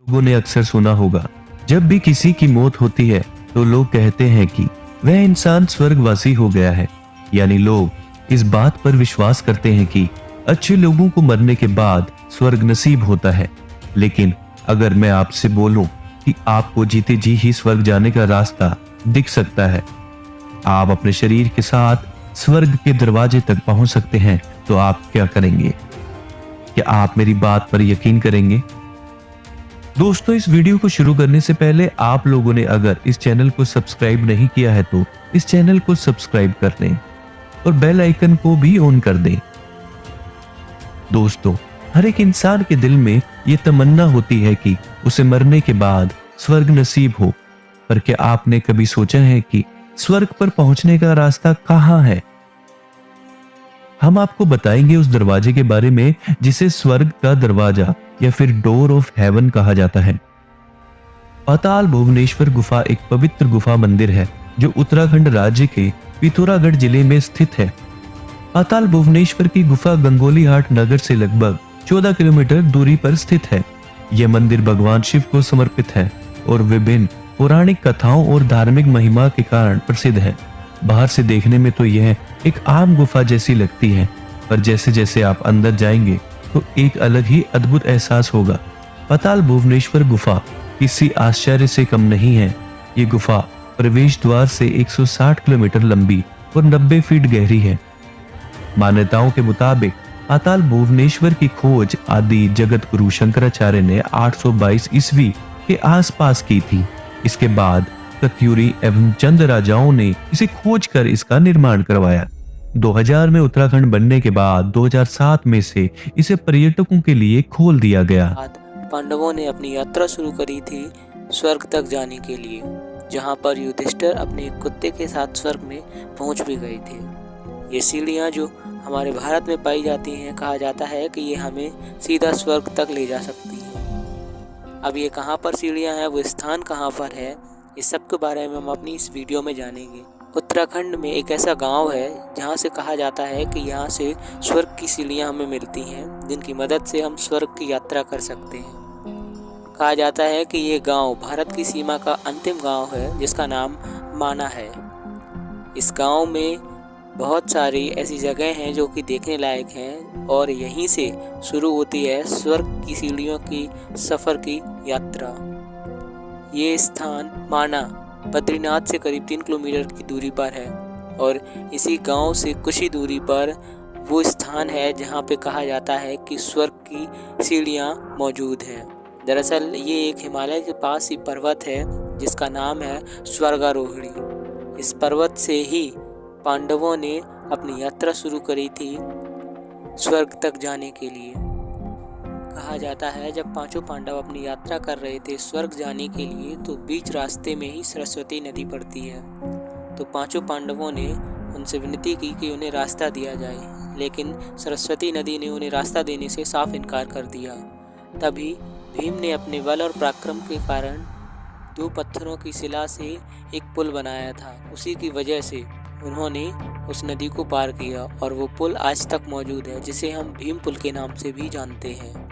लोगों ने अक्सर सुना होगा, जब भी किसी की मौत होती है तो लोग कहते हैं कि वह इंसान स्वर्गवासी हो गया है। यानी लोग इस बात पर विश्वास करते हैं कि अच्छे लोगों को मरने के बाद स्वर्ग नसीब होता है। लेकिन अगर मैं आपसे बोलूं कि आपको जीते जी ही स्वर्ग जाने का रास्ता दिख सकता है, आप अपने शरीर के साथ स्वर्ग के दरवाजे तक पहुंच सकते हैं, तो आप क्या करेंगे? क्या आप मेरी बात पर यकीन करेंगे? दोस्तों, इस वीडियो को शुरू करने से पहले आप लोगों ने अगर इस चैनल को सब्सक्राइब नहीं किया है तो इस चैनल को सब्सक्राइब कर दें और बेल आइकन को भी ऑन कर दें। दोस्तों, हर एक इंसान के दिल में यह तमन्ना होती है कि उसे मरने के बाद स्वर्ग नसीब हो, पर क्या आपने कभी सोचा है कि स्वर्ग पर पहुंचने का रास्ता कहां है? हम आपको बताएंगे उस दरवाजे के बारे में जिसे स्वर्ग का दरवाजा या फिर डोर ऑफ हेवन कहा जाता है। पाताल भुवनेश्वर गुफा एक पवित्र गुफा मंदिर है जो उत्तराखंड राज्य के पिथौरागढ़ जिले में स्थित है। पाताल भुवनेश्वर की गुफा गंगोलीहाट नगर से लगभग 14 किलोमीटर दूरी पर स्थित है। यह मंदिर भगवान शिव को समर्पित है और विभिन्न पौराणिक कथाओं और धार्मिक महिमा के कारण प्रसिद्ध है। बाहर से देखने में तो यह एक आम गुफा जैसी लगती है, पर जैसे जैसे आप अंदर जाएंगे तो एक अलग ही अद्भुत एहसास होगा। पाताल भुवनेश्वर गुफा किसी आश्चर्य से कम नहीं है। ये गुफा प्रवेश द्वार से 160 किलोमीटर लंबी और 90 फीट गहरी है। मान्यताओं के मुताबिक पाताल भुवनेश्वर की खोज आदि जगत गुरु शंकराचार्य ने 822 ईस्वी के आसपास की थी। इसके बाद कत्यूरी एवं चंद राजाओं ने इसे खोज कर इसका निर्माण करवाया। 2000 में उत्तराखंड बनने के बाद 2007 में से इसे पर्यटकों के लिए खोल दिया गया। पांडवों ने अपनी यात्रा शुरू करी थी स्वर्ग तक जाने के लिए, जहां पर युधिष्ठिर अपने कुत्ते के साथ स्वर्ग में पहुंच भी गए थे। ये सीढ़ियां जो हमारे भारत में पाई जाती हैं, कहा जाता है कि ये हमें सीधा स्वर्ग तक ले जा सकती हैं। अब ये कहाँ पर सीढ़ियां हैं, वो स्थान कहाँ पर है, इस सब के बारे में हम अपनी इस वीडियो में जानेंगे। उत्तराखंड में एक ऐसा गांव है जहां से कहा जाता है कि यहां से स्वर्ग की सीढ़ियां हमें मिलती हैं, जिनकी मदद से हम स्वर्ग की यात्रा कर सकते हैं। कहा जाता है कि ये गांव भारत की सीमा का अंतिम गांव है जिसका नाम माना है। इस गांव में बहुत सारी ऐसी जगह हैं जो कि देखने लायक हैं और यहीं से शुरू होती है स्वर्ग की सीढ़ियों की सफ़र की यात्रा। ये स्थान माना बद्रीनाथ से करीब 3 किलोमीटर की दूरी पर है और इसी गांव से कुछ ही दूरी पर वो स्थान है जहां पे कहा जाता है कि स्वर्ग की सीढ़ियां मौजूद हैं। दरअसल ये एक हिमालय के पास ही पर्वत है जिसका नाम है स्वर्गारोहिणी। इस पर्वत से ही पांडवों ने अपनी यात्रा शुरू करी थी स्वर्ग तक जाने के लिए। कहा जाता है जब पांचों पांडव अपनी यात्रा कर रहे थे स्वर्ग जाने के लिए, तो बीच रास्ते में ही सरस्वती नदी पड़ती है। तो पांचों पांडवों ने उनसे विनती की कि उन्हें रास्ता दिया जाए, लेकिन सरस्वती नदी ने उन्हें रास्ता देने से साफ इनकार कर दिया। तभी भीम ने अपने बल और पराक्रम के कारण 2 पत्थरों की शिला से एक पुल बनाया था। उसी की वजह से उन्होंने उस नदी को पार किया और वो पुल आज तक मौजूद है, जिसे हम भीम पुल के नाम से भी जानते हैं।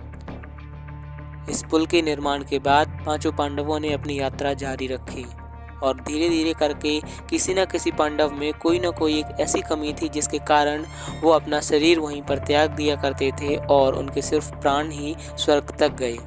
इस पुल के निर्माण के बाद पांचों पांडवों ने अपनी यात्रा जारी रखी और धीरे धीरे करके किसी न किसी पांडव में कोई न कोई एक ऐसी कमी थी जिसके कारण वो अपना शरीर वहीं पर त्याग दिया करते थे और उनके सिर्फ प्राण ही स्वर्ग तक गए।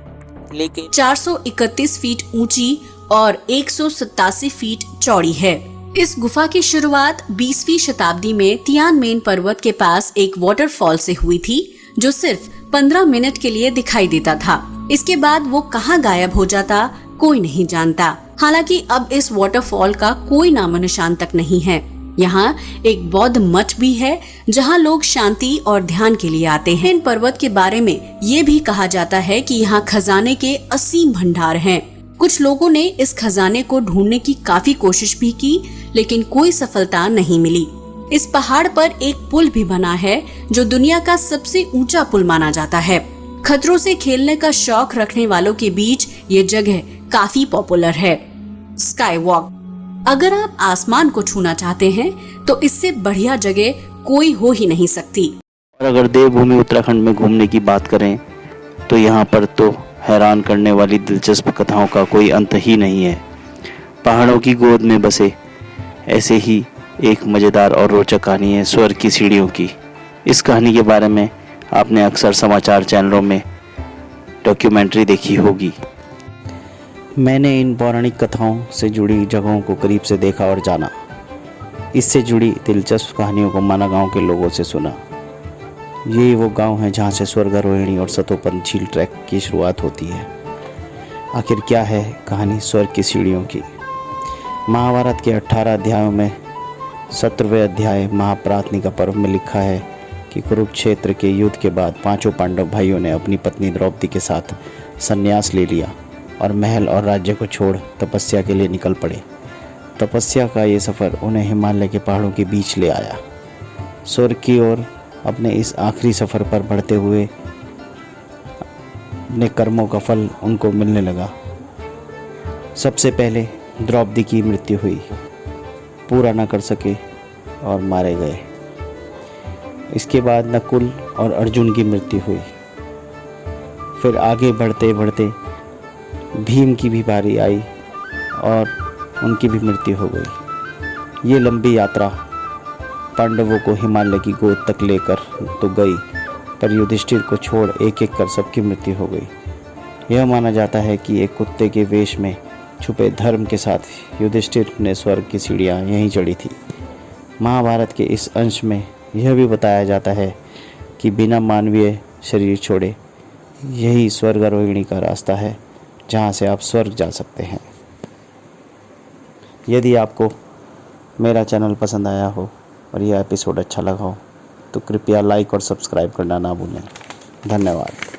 लेकिन 431 फीट ऊंची और 187 फीट चौड़ी है। इस गुफा की शुरुआत 20वीं शताब्दी में तियानमेन पर्वत के पास एक वाटरफॉल से हुई थी, जो सिर्फ 15 मिनट के लिए दिखाई देता था। इसके बाद वो कहाँ गायब हो जाता कोई नहीं जानता। हालांकि अब इस वाटरफॉल का कोई नामो निशान तक नहीं है। यहाँ एक बौद्ध मठ भी है जहाँ लोग शांति और ध्यान के लिए आते हैं। इन पर्वत के बारे में ये भी कहा जाता है कि यहाँ खजाने के असीम भंडार हैं। कुछ लोगों ने इस खजाने को ढूंढने की काफी कोशिश भी की, लेकिन कोई सफलता नहीं मिली। इस पहाड़ पर एक पुल भी बना है जो दुनिया का सबसे ऊंचा पुल माना जाता है। खतरों से खेलने का शौक रखने वालों के बीच ये जगह काफी पॉपुलर है। Sky walk. अगर आप आसमान को छूना चाहते हैं तो इससे बढ़िया जगह कोई हो ही नहीं सकती। और अगर देवभूमि उत्तराखंड में घूमने की बात करें तो यहाँ पर तो हैरान करने वाली दिलचस्प कथाओं का कोई अंत ही नहीं है। पहाड़ों की गोद में बसे ऐसे ही एक मज़ेदार और रोचक कहानी है स्वर्ग की सीढ़ियों की। इस कहानी के बारे में आपने अक्सर समाचार चैनलों में डॉक्यूमेंट्री देखी होगी। मैंने इन पौराणिक कथाओं से जुड़ी जगहों को करीब से देखा और जाना। इससे जुड़ी दिलचस्प कहानियों को माना गांव के लोगों से सुना। ये वो गांव है जहां से स्वर्गारोहिणी और सतोपन झील ट्रैक की शुरुआत होती है। आखिर क्या है कहानी स्वर्ग की सीढ़ियों की? महाभारत के 18 अध्यायों में 17वें अध्याय महाप्रार्थनी का पर्व में लिखा है कि कुरुक्षेत्र के युद्ध के बाद 5 पांडव भाइयों ने अपनी पत्नी द्रौपदी के साथ संन्यास ले लिया और महल और राज्य को छोड़ तपस्या के लिए निकल पड़े। तपस्या का ये सफ़र उन्हें हिमालय के पहाड़ों के बीच ले आया। स्वर्ग की ओर अपने इस आखिरी सफ़र पर बढ़ते हुए अपने कर्मों का फल उनको मिलने लगा। सबसे पहले द्रौपदी की मृत्यु हुई, पूरा न कर सके और मारे गए। इसके बाद नकुल और अर्जुन की मृत्यु हुई। फिर आगे बढ़ते बढ़ते भीम की भी बारी आई और उनकी भी मृत्यु हो गई। ये लंबी यात्रा पांडवों को हिमालय की गोद तक लेकर तो गई, पर युधिष्ठिर को छोड़ एक एक कर सबकी मृत्यु हो गई। यह माना जाता है कि एक कुत्ते के वेश में छुपे धर्म के साथ युधिष्ठिर ने स्वर्ग की सीढ़ियाँ यहीं चढ़ी थी। महाभारत के इस अंश में यह भी बताया जाता है कि बिना मानवीय शरीर छोड़े यही स्वर्गारोहिणी का रास्ता है जहाँ से आप स्वर्ग जा सकते हैं। यदि आपको मेरा चैनल पसंद आया हो और यह एपिसोड अच्छा लगा हो तो कृपया लाइक और सब्सक्राइब करना ना भूलें। धन्यवाद।